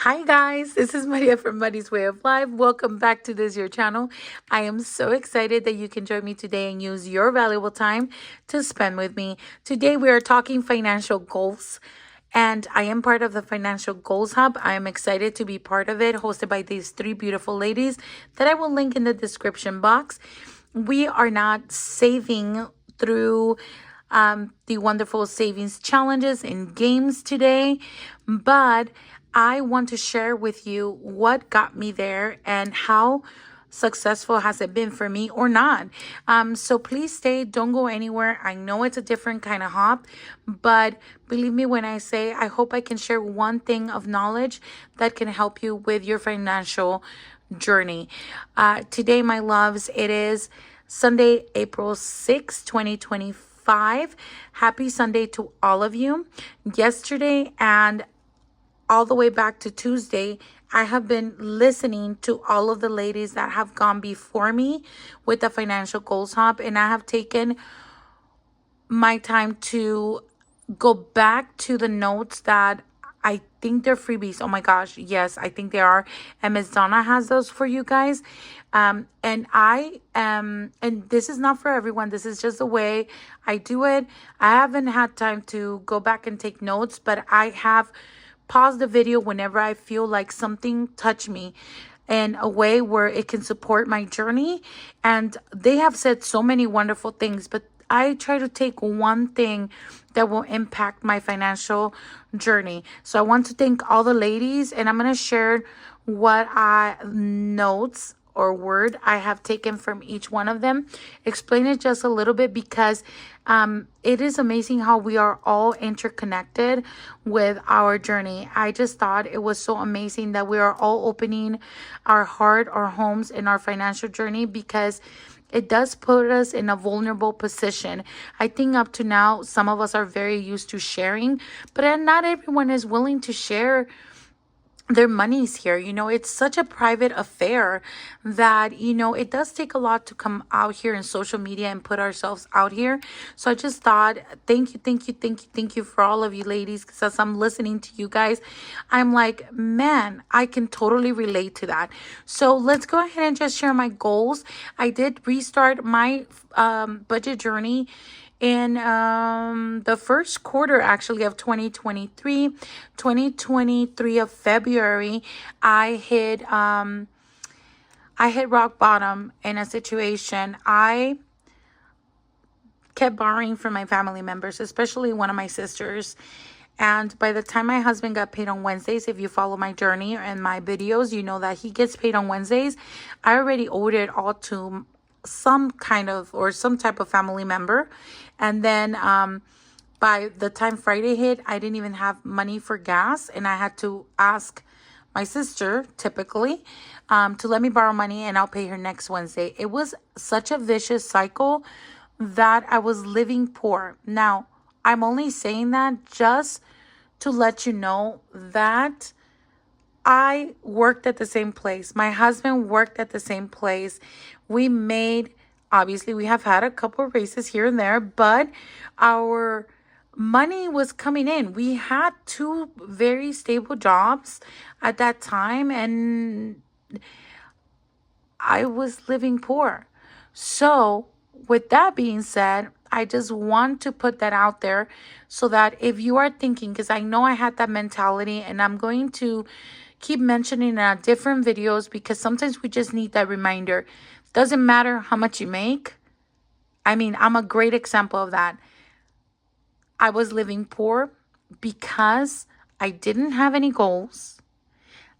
Hi guys, this is Maria from Money's Way of Life. Welcome back to this your channel. I am so excited that you can join me today and use your valuable time to spend with me. Today we are talking financial goals, and I am part of the Financial Goals Hub. I am excited to be part of it, hosted by these three beautiful ladies that I will link in the description box. We are not saving through the wonderful savings challenges and games today, but I want to share with you what got me there and how successful has it been for me or not. So please stay, don't go anywhere. I know it's a different kind of hop, but believe me when I say I hope I can share one thing of knowledge that can help you with your financial journey. Today, my loves, it is Sunday, April 6th, 2025. Happy Sunday to all of you. Yesterday and all the way back to Tuesday, I have been listening to all of the ladies that have gone before me with the Financial Goals Hub, and I have taken my time to go back to the notes that I think they're freebies. Oh my gosh, yes, I think they are. And Miss Donna has those for you guys. And I am, and this is not for everyone. This is just the way I do it. I haven't had time to go back and take notes, but I have paused the video whenever I feel like something touched me in a way where it can support my journey. And they have said so many wonderful things, but I try to take one thing that will impact my financial journey. So I want to thank all the ladies, and I'm going to share what I notes or word I have taken from each one of them. Explain it just a little bit because it is amazing how we are all interconnected with our journey. I just thought it was so amazing that we are all opening our heart, our homes, and our financial journey because it does put us in a vulnerable position. I think up to now, some of us are very used to sharing, but not everyone is willing to share their monies here. It's such a private affair that, it does take a lot to come out here in social media and put ourselves out here. So I just thought, thank you for all of you ladies, because as I'm listening to you guys, I'm like, man, I can totally relate to that. So let's go ahead and just share my goals. I did restart my budget journey in the first quarter actually of 2023 of February. I hit rock bottom in a situation. I kept borrowing from my family members, especially one of my sisters. And by the time my husband got paid on Wednesdays, if you follow my journey and my videos, you know that he gets paid on Wednesdays. I already owed it all to some kind of or some type of family member. And then by the time Friday hit, I didn't even have money for gas. And I had to ask my sister, typically, to let me borrow money and I'll pay her next Wednesday. It was such a vicious cycle that I was living poor. Now, I'm only saying that just to let you know that I worked at the same place. My husband worked at the same place. Obviously, we have had a couple of raises here and there, but our money was coming in. We had two very stable jobs at that time, and I was living poor. So, with that being said, I just want to put that out there so that if you are thinking, because I know I had that mentality, and I'm going to keep mentioning it on different videos because sometimes we just need that reminder. Doesn't matter how much you make. I mean, I'm a great example of that. I was living poor because I didn't have any goals.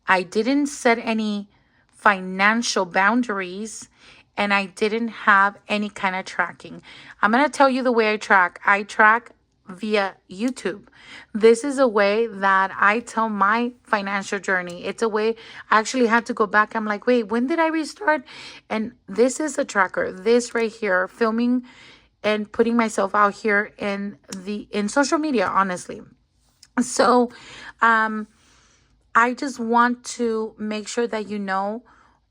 I didn't set any financial boundaries, and I didn't have any kind of tracking. I'm going to tell you the way I track. I track via YouTube. This is a way that I tell my financial journey. It's a way I actually had to go back. I'm like, wait, when did I restart? And this is a tracker. This right here, filming and putting myself out here in social media, honestly. So, I just want to make sure that you know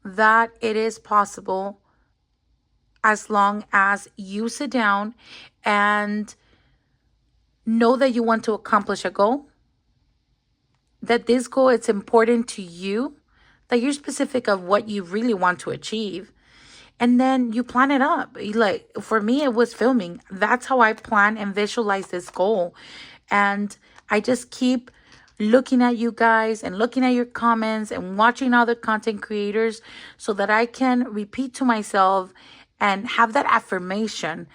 that it is possible as long as you sit down and know that you want to accomplish a goal that this goal it's important to you, that you're specific of what you really want to achieve, and then you plan it up. Like for me, it was filming. That's how I plan and visualize this goal. And I just keep looking at you guys and looking at your comments and watching other content creators so that I can repeat to myself and have that affirmation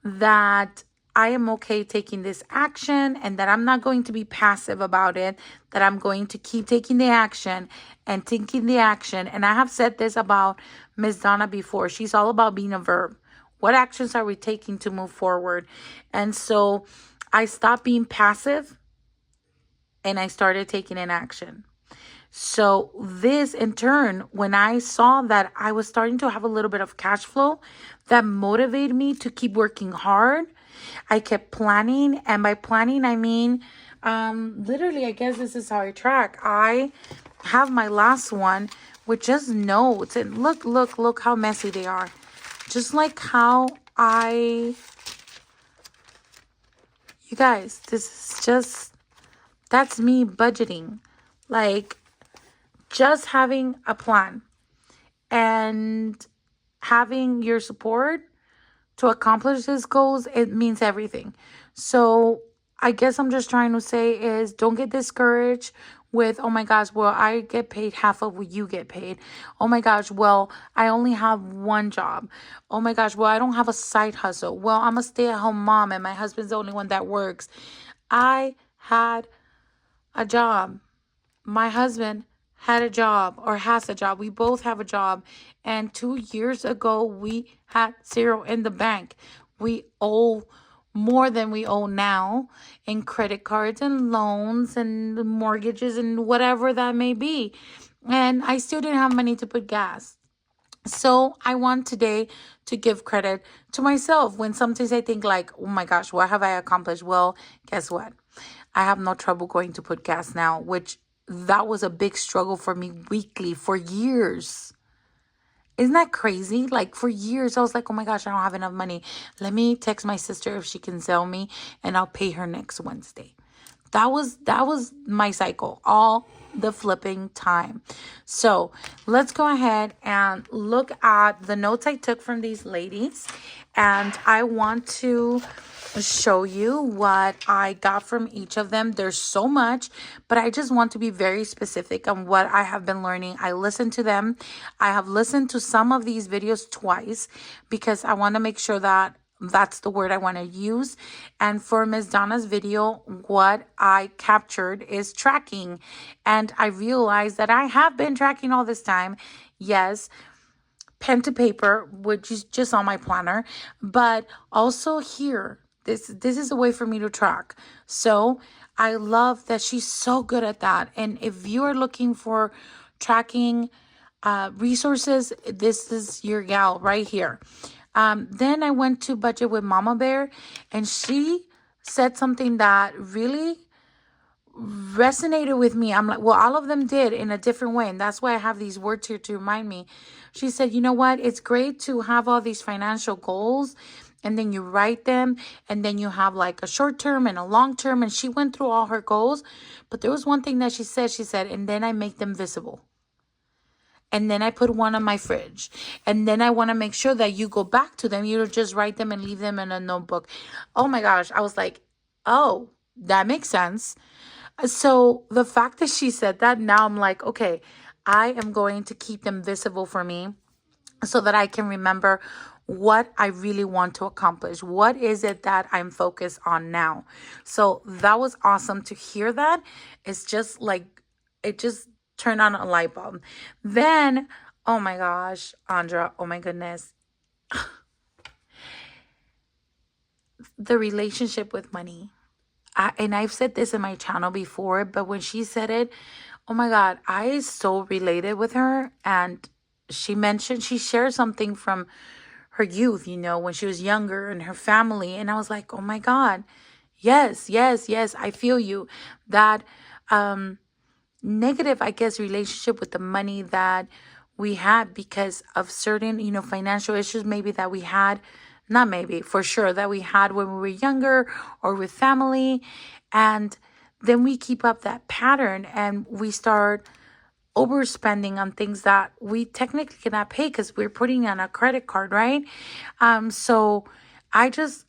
that I am okay taking this action and that I'm not going to be passive about it, that I'm going to keep taking the action and taking the action. And I have said this about Miss Donna before. She's all about being a verb. What actions are we taking to move forward? And so I stopped being passive and I started taking an action. So this in turn, when I saw that I was starting to have a little bit of cash flow, that motivated me to keep working hard. I kept planning, and by planning, I mean, literally, I guess this is how I track. I have my last one with just notes, and look how messy they are. Just like how you guys, this is just, that's me budgeting. Like, just having a plan and having your support to accomplish these goals, it means everything. So I guess I'm just trying to say is don't get discouraged with, oh my gosh, well, I get paid half of what you get paid. Oh my gosh, well, I only have one job. Oh my gosh, well, I don't have a side hustle. Well, I'm a stay-at-home mom and my husband's the only one that works. I had a job. My husband had a job or has a job. We both have a job. And 2 years ago, we had zero in the bank. We owe more than we owe now in credit cards and loans and mortgages and whatever that may be. And I still didn't have money to put gas. So I want today to give credit to myself when sometimes I think like, oh my gosh, what have I accomplished? Well, guess what? I have no trouble going to put gas now, which that was a big struggle for me weekly for years. Isn't that crazy? Like for years, I was like, oh my gosh, I don't have enough money. Let me text my sister if she can sell me and I'll pay her next Wednesday. That was my cycle all the flipping time. So let's go ahead and look at the notes I took from these ladies. And I want to show you what I got from each of them. There's so much, but I just want to be very specific on what I have been learning. I listened to them. I have listened to some of these videos twice because I want to make sure that that's the word I want to use. And for Ms. Donna's video, what I captured is tracking. And I realized that I have been tracking all this time. Yes, pen to paper, which is just on my planner, but also here. This is a way for me to track. So I love that she's so good at that. And if you are looking for tracking resources, this is your gal right here. Then I went to Budget with Mama Bear, and she said something that really resonated with me. I'm like, well, all of them did in a different way. And that's why I have these words here to remind me. She said, you know what? It's great to have all these financial goals and then you write them and then you have like a short term and a long term. And she went through all her goals. But there was one thing that she said, and then I make them visible. And then I put one on my fridge. And then I want to make sure that you go back to them. You don't just write them and leave them in a notebook. Oh my gosh. I was like, oh, that makes sense. So the fact that she said that, now I'm like, okay, I am going to keep them visible for me so that I can remember what I really want to accomplish. What is it that I'm focused on now? So that was awesome to hear that. It's just like, it just turned on a light bulb. Then, oh my gosh, Andra, oh my goodness. The relationship with money. And I've said this in my channel before, but when she said it, oh my God, I so related with her. And she shared something from her youth, when she was younger and her family. And I was like, oh my God, yes, I feel you. That negative, I guess, relationship with the money that we had because of certain, financial issues maybe that we had. Not maybe, for sure, that we had when we were younger or with family. And then we keep up that pattern and we start overspending on things that we technically cannot pay because we're putting on a credit card, right? So I just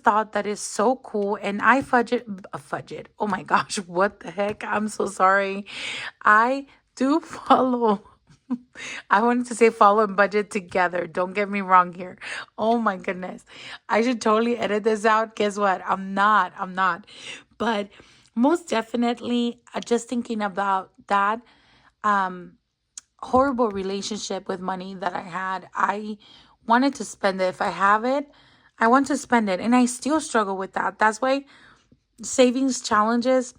thought that is so cool, and I fudget. Oh my gosh, what the heck? I'm so sorry. I do follow. I wanted to say follow and budget together. Don't get me wrong here. Oh my goodness. I should totally edit this out. Guess what? I'm not. I'm not. But most definitely, just thinking about that horrible relationship with money that I had, I wanted to spend it. If I have it, I want to spend it. And I still struggle with that. That's why savings challenges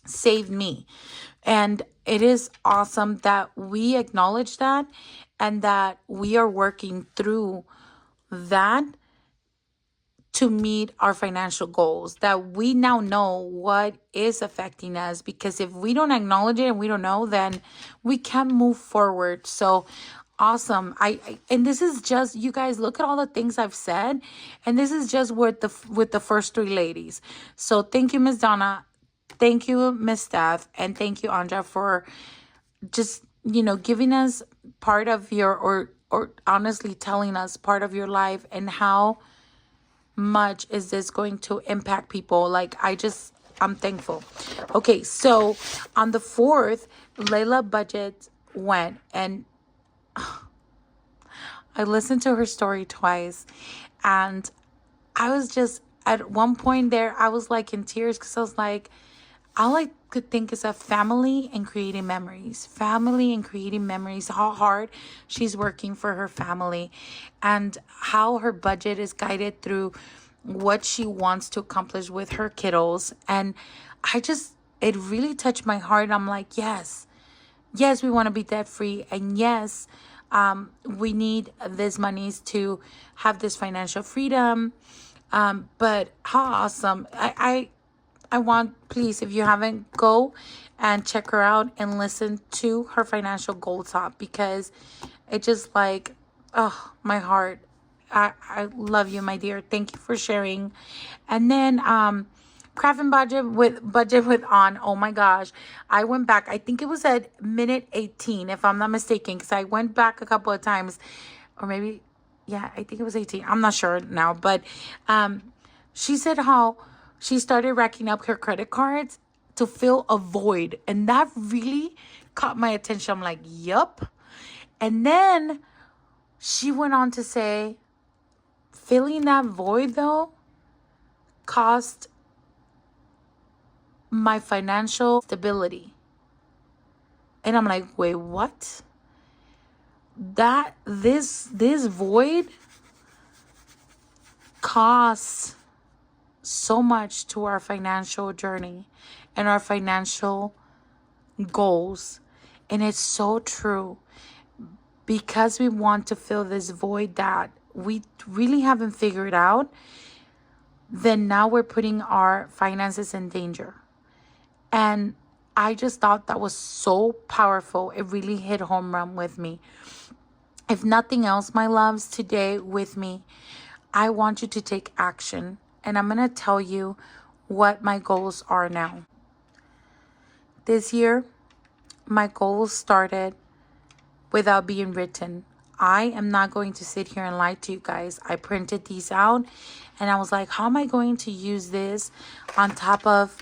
saved me. And it is awesome that we acknowledge that and that we are working through that to meet our financial goals, that we now know what is affecting us, because if we don't acknowledge it and we don't know, then we can't move forward. So awesome. And this is just, you guys, look at all the things I've said, and this is just with the first three ladies. So thank you, Miss Donna. Thank you, Miss Steph, and thank you, Anja, for just, giving us part of your, or honestly telling us part of your life and how much is this going to impact people. Like, I'm thankful. Okay, so on the 4th, Layla budget went, and I listened to her story twice, and I was just, at one point there, I was like in tears, because I was like, all I could think is of family and creating memories. Family and creating memories. How hard she's working for her family, and how her budget is guided through what she wants to accomplish with her kiddos. And it really touched my heart. I'm like, yes, we want to be debt free. And yes, we need these monies to have this financial freedom. But how awesome. I want, please, if you haven't, go and check her out and listen to her financial goal talk, because it just like, oh, my heart. I love you, my dear. Thank you for sharing. And then craft and budget with on. Oh my gosh. I went back. I think it was at minute 18, if I'm not mistaken, because I went back a couple of times, or maybe, yeah, I think it was 18. I'm not sure now, but she said how she started racking up her credit cards to fill a void. And that really caught my attention. I'm like, yup. And then she went on to say, filling that void, though, cost my financial stability. And I'm like, wait, what? This void costs so much to our financial journey and our financial goals. And it's so true, because we want to fill this void that we really haven't figured out. Then now we're putting our finances in danger. And I just thought that was so powerful. It really hit home run with me. If nothing else, my loves, today with me, I want you to take action. And I'm going to tell you what my goals are now. This year, my goals started without being written. I am not going to sit here and lie to you guys. I printed these out, and I was like, how am I going to use this on top of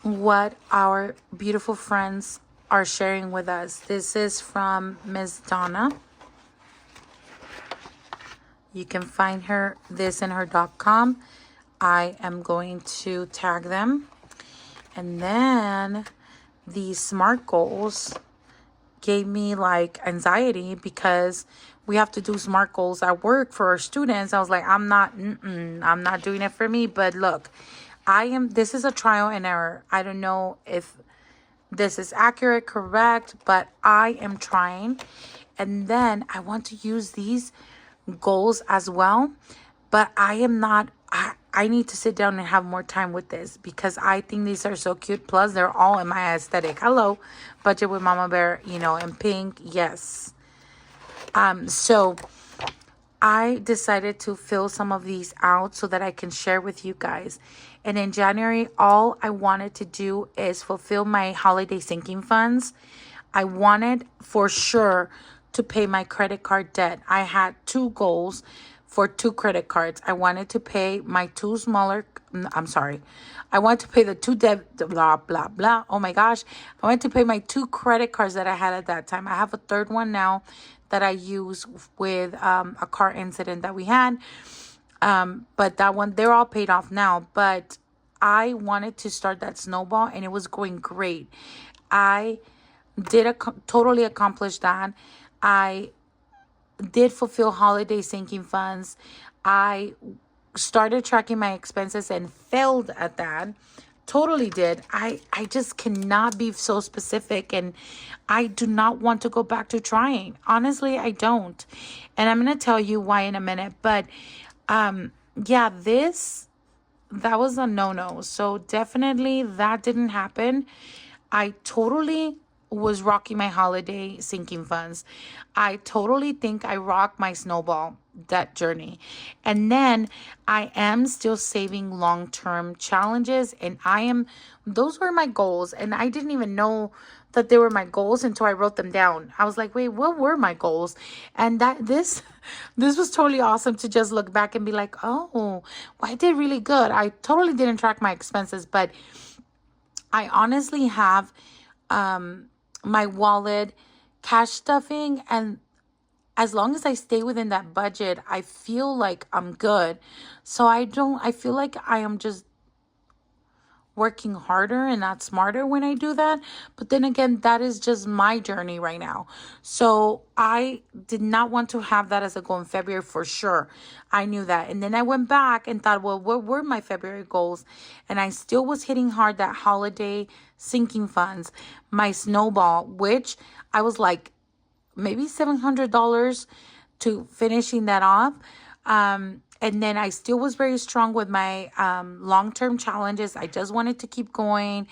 what our beautiful friends are sharing with us? This is from Miss Donna. You can find this in her .com. I am going to tag them. And then these SMART goals gave me like anxiety, because we have to do SMART goals at work for our students. I was like, I'm not doing it for me. But look, this is a trial and error. I don't know if this is accurate, correct, but I am trying. And then I want to use these goals as well, but I need to sit down and have more time with this, because I think these are so cute. Plus, they're all in my aesthetic. Hello, budget with Mama Bear, in pink. Yes. So I decided to fill some of these out so that I can share with you guys. And in January, all I wanted to do is fulfill my holiday sinking funds. I wanted for sure to pay my credit card debt. I had two goals for two credit cards. I wanted to pay my two smaller, I'm sorry. I wanted to pay the two debt, blah, blah, blah. Oh my gosh. I wanted to pay my two credit cards that I had at that time. I have a third one now that I use with a car incident that we had. But that one, they're all paid off now. But I wanted to start that snowball and it was going great. I did totally accomplish that. I did fulfill holiday sinking funds. I started tracking my expenses and failed at that. Totally did. I just cannot be so specific, and I do not want to go back to trying. Honestly, I don't. And I'm going to tell you why in a minute, but yeah, that was a no-no. So definitely that didn't happen. I totally was rocking my holiday sinking funds. I totally think I rocked my snowball that journey. And then I am still saving long-term challenges, and those were my goals, and I didn't even know that they were my goals until I wrote them down. I was like, wait, what were my goals? And this was totally awesome to just look back and be like, oh, well, I did really good. I totally didn't track my expenses, but I honestly have my wallet cash stuffing, and as long as I stay within that budget, I feel like I'm good. So I feel like I am just working harder and not smarter when I do that. But then again, that is just my journey right now. So I did not want to have that as a goal in February for sure. I knew that. And then I went back and thought, well, what were my February goals? And I still was hitting hard that holiday sinking funds, my snowball, which I was like maybe $700 to finishing that off. And then I still was very strong with my long-term challenges. I just wanted to keep going.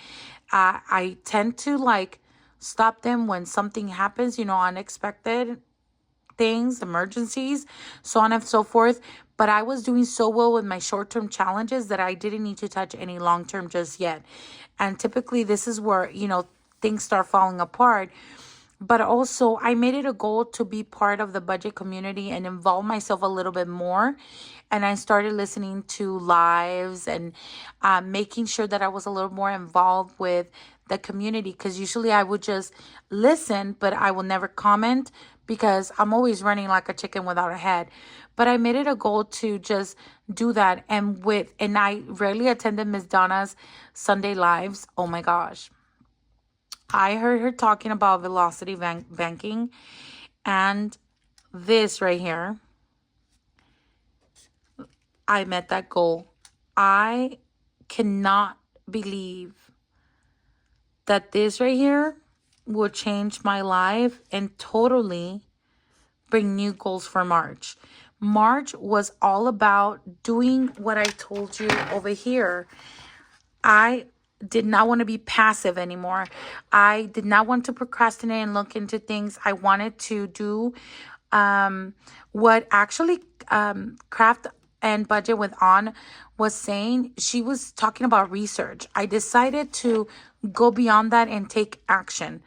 I tend to like stop them when something happens, unexpected things, emergencies, so on and so forth. But I was doing so well with my short-term challenges that I didn't need to touch any long-term just yet. And typically this is where, things start falling apart. But also, I made it a goal to be part of the budget community and involve myself a little bit more. And I started listening to lives and making sure that I was a little more involved with the community. Because usually I would just listen, but I will never comment because I'm always running like a chicken without a head. But I made it a goal to just do that. And I rarely attended Miss Donna's Sunday lives. Oh my gosh. I heard her talking about velocity banking, and this right here, I met that goal. I cannot believe that this right here will change my life and totally bring new goals for March. March was all about doing what I told you over here. I did not want to be passive anymore. I did not want to procrastinate and look into things. I wanted to do what actually Craft and Budget with On was saying. She was talking about research. I decided to go beyond that and take action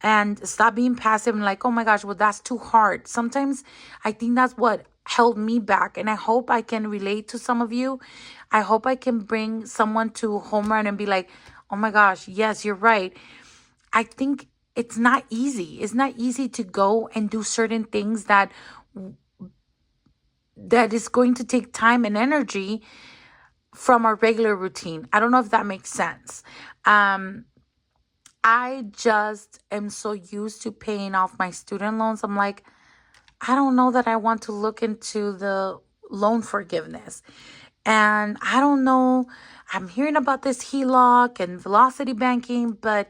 and stop being passive and like, oh my gosh, well, that's too hard. Sometimes I think that's what held me back. And I hope I can relate to some of you. I hope I can bring someone to home run and be like, oh my gosh, yes, you're right. I think it's not easy. It's not easy to go and do certain things that is going to take time and energy from our regular routine. I don't know if that makes sense. I just am so used to paying off my student loans. I'm like, I don't know that I want to look into the loan forgiveness. And I don't know, I'm hearing about this HELOC and velocity banking, but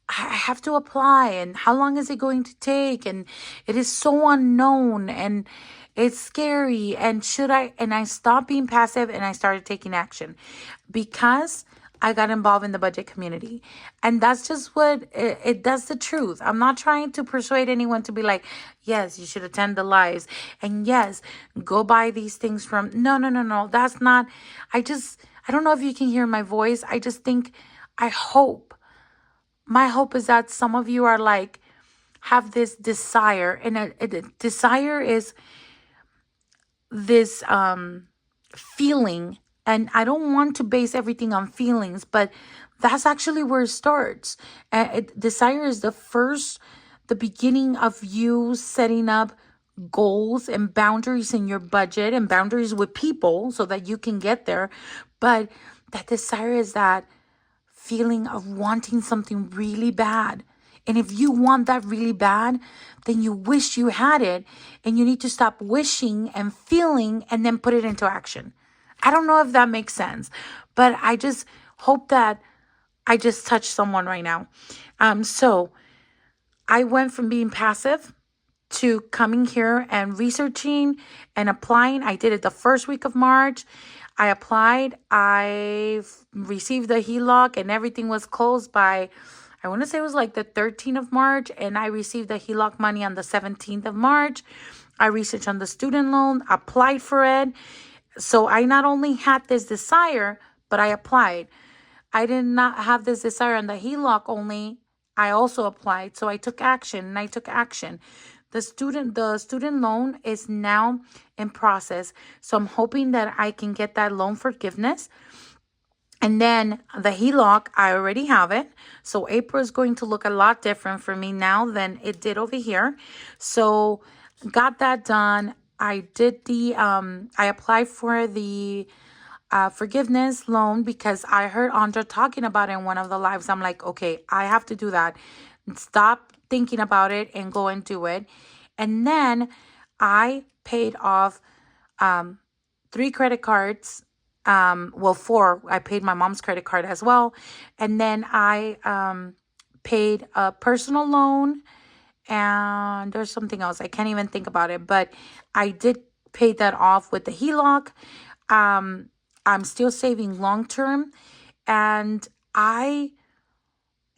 I have to apply. And how long is it going to take? And it is so unknown and it's scary. And I stopped being passive and I started taking action because I got involved in the budget community. And that's just what that's the truth. I'm not trying to persuade anyone to be like, yes, you should attend the lives. And yes, go buy these things from. No, no, no, no. That's not. I don't know if you can hear my voice. I just think, I hope, my hope is that some of you are like, have this desire. And a desire is this feeling, and I don't want to base everything on feelings, but that's actually where it starts. Desire is the beginning of you setting up goals and boundaries in your budget and boundaries with people so that you can get there. But that desire is that feeling of wanting something really bad. And if you want that really bad, then you wish you had it, and you need to stop wishing and feeling and then put it into action. I don't know if that makes sense, but I just hope that I just touched someone right now. So I went from being passive to coming here and researching and applying. I did it the first week of March. I applied. I received the HELOC, and everything was closed by, I want to say it was like the 13th of March, and I received the HELOC money on the 17th of March. I researched on the student loan, applied for it. So I not only had this desire, but I applied. I did not have this desire on the HELOC only. I also applied. So I took action, and I took action. The student loan is now in process. So I'm hoping that I can get that loan forgiveness. And then the HELOC, I already have it. So April is going to look a lot different for me now than it did over here. So got that done. I did I applied for the forgiveness loan because I heard Andra talking about it in one of the lives. I'm like, okay, I have to do that. Stop thinking about it and go and do it. And then I paid off 3 credit cards. Well, 4. I paid my mom's credit card as well. And then I paid a personal loan, and there's something else. I can't even think about it, but I did pay that off with the HELOC. I'm still saving long term, and I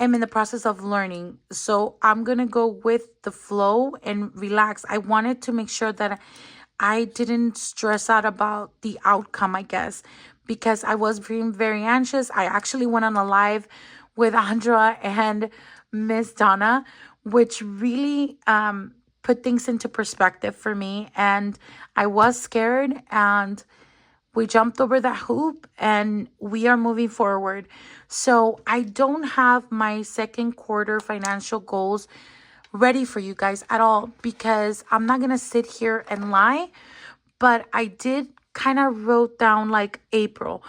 am in the process of learning. So I'm going to go with the flow and relax. I wanted to make sure that I didn't stress out about the outcome, I guess, because I was being very anxious. I actually went on a live with Andra and Miss Donna, which really put things into perspective for me. And I was scared, and we jumped over that hoop, and we are moving forward. So I don't have my second quarter financial goals ready for you guys at all, because I'm not going to sit here and lie, but I did kind of wrote down like April,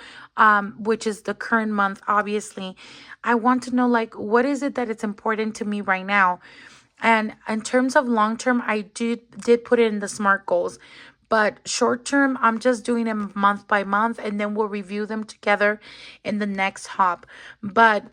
which is the current month, obviously. I want to know, like, what is it that it's important to me right now? And in terms of long term, I did put it in the SMART goals. But short term, I'm just doing them month by month, and then we'll review them together in the next hop. But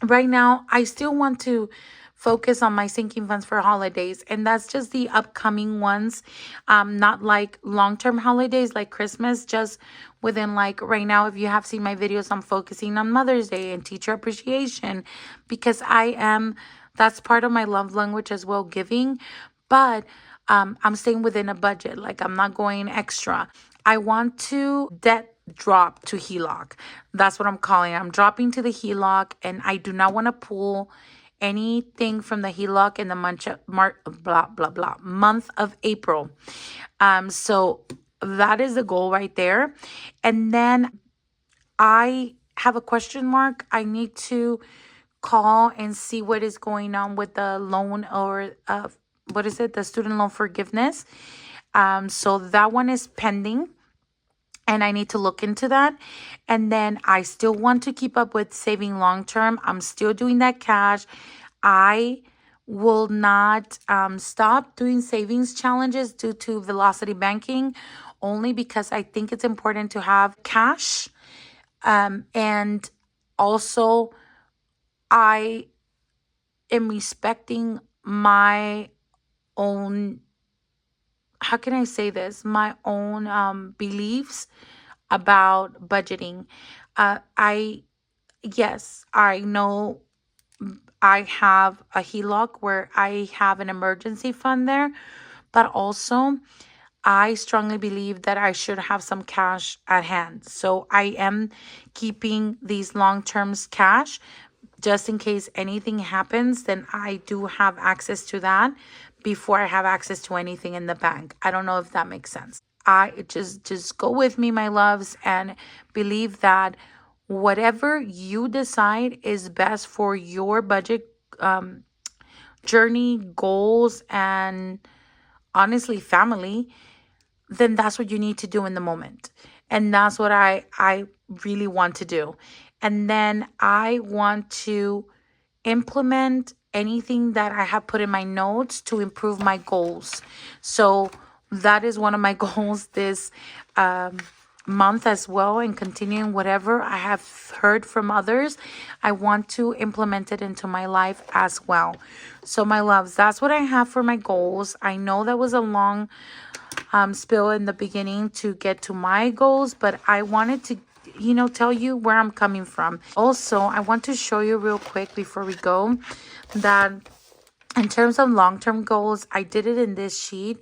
right now, I still want to focus on my sinking funds for holidays, and that's just the upcoming ones, not like long-term holidays like Christmas, just within, like, right now. If you have seen my videos, I'm focusing on Mother's Day and teacher appreciation, because that's part of my love language as well, giving. But I'm staying within a budget. Like, I'm not going extra. I want to debt drop to HELOC. That's what I'm calling it. I'm dropping to the HELOC, and I do not want to pull anything from the HELOC in the month of April. So that is the goal right there. And then I have a question mark. I need to call and see what is going on with the loan, or what is it? The student loan forgiveness. So that one is pending, and I need to look into that. And then I still want to keep up with saving long term. I'm still doing that cash. I will not stop doing savings challenges due to velocity banking, only because I think it's important to have cash. And also, I am respecting my own, how can I say this? My own beliefs about budgeting. I Yes, I know I have a HELOC where I have an emergency fund there, but also I strongly believe that I should have some cash at hand. So I am keeping these long terms cash just in case anything happens, then I do have access to that before I have access to anything in the bank. I don't know if that makes sense. I just go with me, my loves, and believe that whatever you decide is best for your budget journey, goals, and honestly, family, then that's what you need to do in the moment. And that's what I really want to do. And then I want to implement anything that I have put in my notes to improve my goals. So that is one of my goals this um, month as well, and continuing whatever I have heard from others. I want to implement it into my life as well. So, my loves, that's what I have for my goals. I know that was a long spill in the beginning to get to my goals, but I wanted to, tell you where I'm coming from. Also, I want to show you real quick before we go that in terms of long-term goals, I did it in this sheet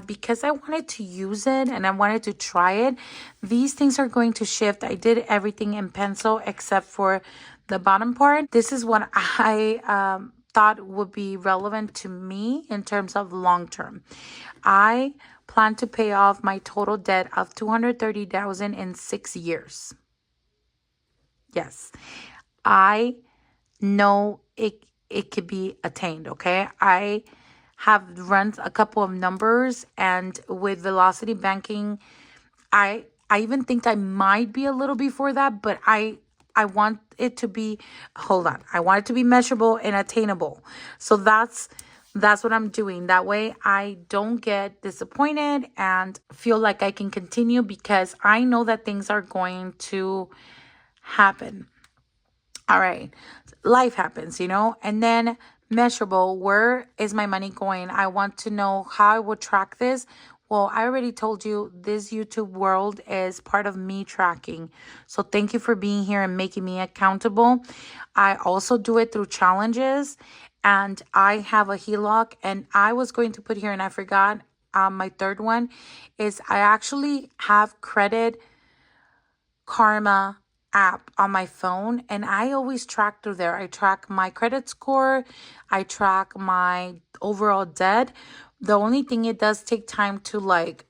because I wanted to use it and I wanted to try it. These things are going to shift. I did everything in pencil except for the bottom part. This is what I thought would be relevant to me in terms of long-term. I plan to pay off my total debt of $230,000 in 6 years. Yes, I know it could be attained. Okay, I have run a couple of numbers, and with velocity banking, I even think I might be a little before that, but I want it to be, hold on, I want it to be measurable and attainable. So that's what I'm doing. That way I don't get disappointed and feel like I can continue because I know that things are going to happen. All right. Life happens, and then measurable. Where is my money going? I want to know how I would track this. Well, I already told you this YouTube world is part of me tracking. So thank you for being here and making me accountable. I also do it through challenges, and I have a HELOC, and I was going to put here and I forgot my third one is I actually have credit Karma app on my phone, and I always track through there. I track my credit score, I track my overall debt. The only thing, it does take time to like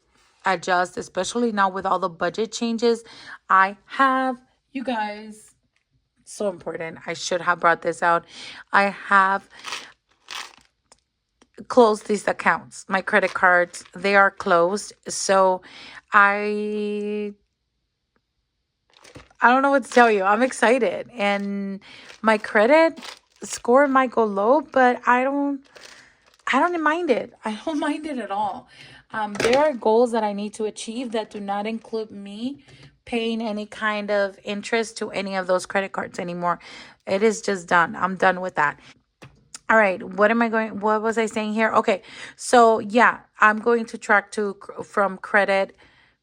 adjust, especially now with all the budget changes. I have, you guys, so important. I should have brought this out. I have closed these accounts. My credit cards, they are closed. So I I don't know what to tell you. I'm excited. And my credit score might go low, but I don't mind it. I don't mind it at all. There are goals that I need to achieve that do not include me paying any kind of interest to any of those credit cards anymore. It is just done. I'm done with that. All right, what was I saying here? Okay, so yeah, I'm going to track to from Credit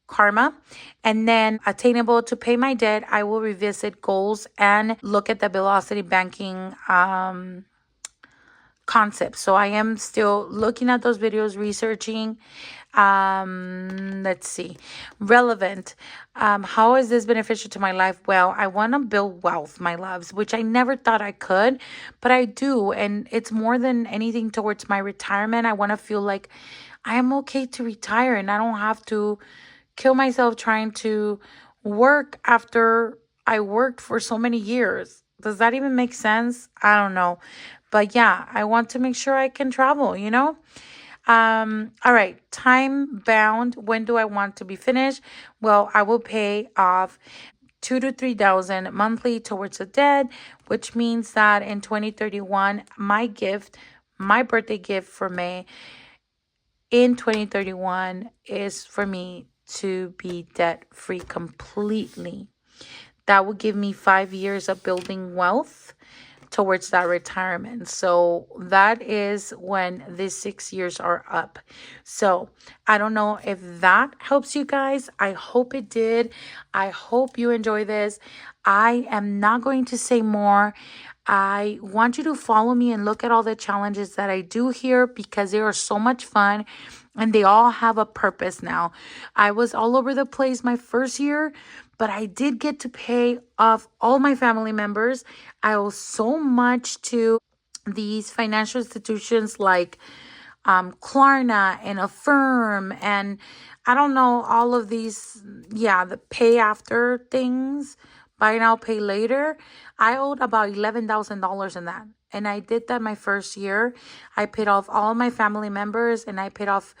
Karma, and then attainable to pay my debt. I will revisit goals and look at the velocity banking concept. So I am still looking at those videos, researching. Let's see. Relevant. How is this beneficial to my life? Well, I want to build wealth, my loves, which I never thought I could, but I do. And it's more than anything towards my retirement. I want to feel like I am okay to retire and I don't have to kill myself trying to work after I worked for so many years. Does that even make sense? I don't know. But yeah, I want to make sure I can travel. All right, time bound. When do I want to be finished? Well, I will pay off 2 to 3 thousand monthly towards the debt, which means that in 2031, my birthday gift for May in 2031 is for me to be debt free completely. That would give me 5 years of building wealth towards that retirement. So that is when these 6 years are up. So I don't know if that helps you guys. I hope it did. I hope you enjoy this. I am not going to say more. I want you to follow me and look at all the challenges that I do here because they are so much fun and they all have a purpose now. I was all over the place my first year, but I did get to pay off all my family members. I owe so much to these financial institutions like Klarna and Affirm and I don't know, all of these, yeah, the pay after things, buy now, pay later. I owed about $11,000 in that. And I did that my first year. I paid off all my family members and I paid off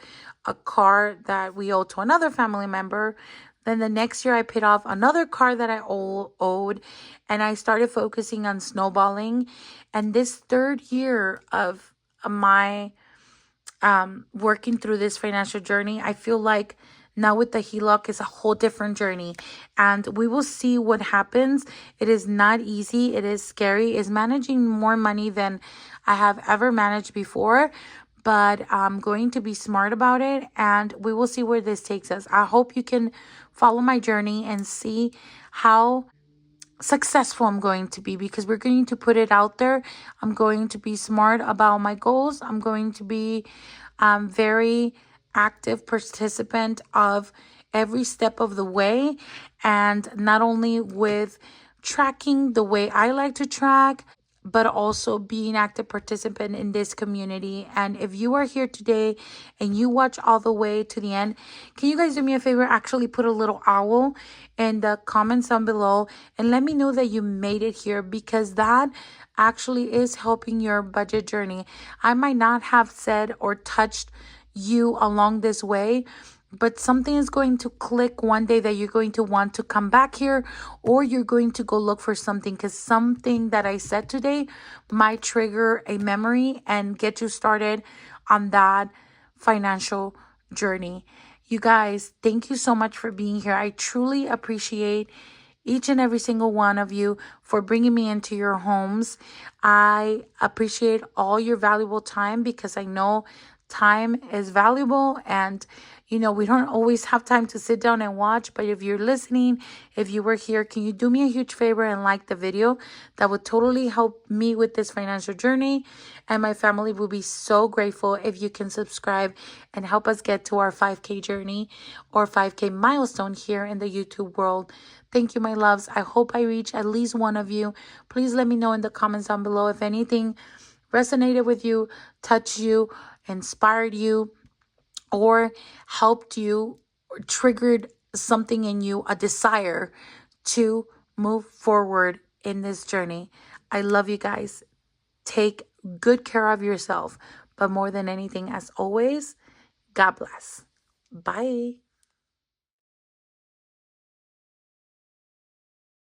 a car that we owed to another family member. Then the next year, I paid off another car that I owed, and I started focusing on snowballing. And this third year of my working through this financial journey, I feel like now with the HELOC is a whole different journey and we will see what happens. It is not easy. It is scary. It's managing more money than I have ever managed before, but I'm going to be smart about it and we will see where this takes us. I hope you can follow my journey and see how successful I'm going to be because we're going to put it out there. I'm going to be smart about my goals. I'm going to be very active participant of every step of the way, and not only with tracking the way I like to track, but also being active participant in this community. And if you are here today and you watch all the way to the end, can you guys do me a favor? Actually put a little owl in the comments down below and let me know that you made it here because that actually is helping your budget journey. I might not have said or touched you along this way, but something is going to click one day that you're going to want to come back here or you're going to go look for something because something that I said today might trigger a memory and get you started on that financial journey. You guys, thank you so much for being here. I truly appreciate each and every single one of you for bringing me into your homes. I appreciate all your valuable time because I know time is valuable and we don't always have time to sit down and watch, but if you're listening, if you were here, can you do me a huge favor and like the video? That would totally help me with this financial journey, and my family will be so grateful if you can subscribe and help us get to our 5K journey or 5K milestone here in the YouTube world. Thank you, my loves. I hope I reach at least one of you. Please let me know in the comments down below if anything resonated with you, touched you, inspired you, or helped you, or triggered something in you, a desire to move forward in this journey. I love you guys. Take good care of yourself. But more than anything, as always, God bless. Bye.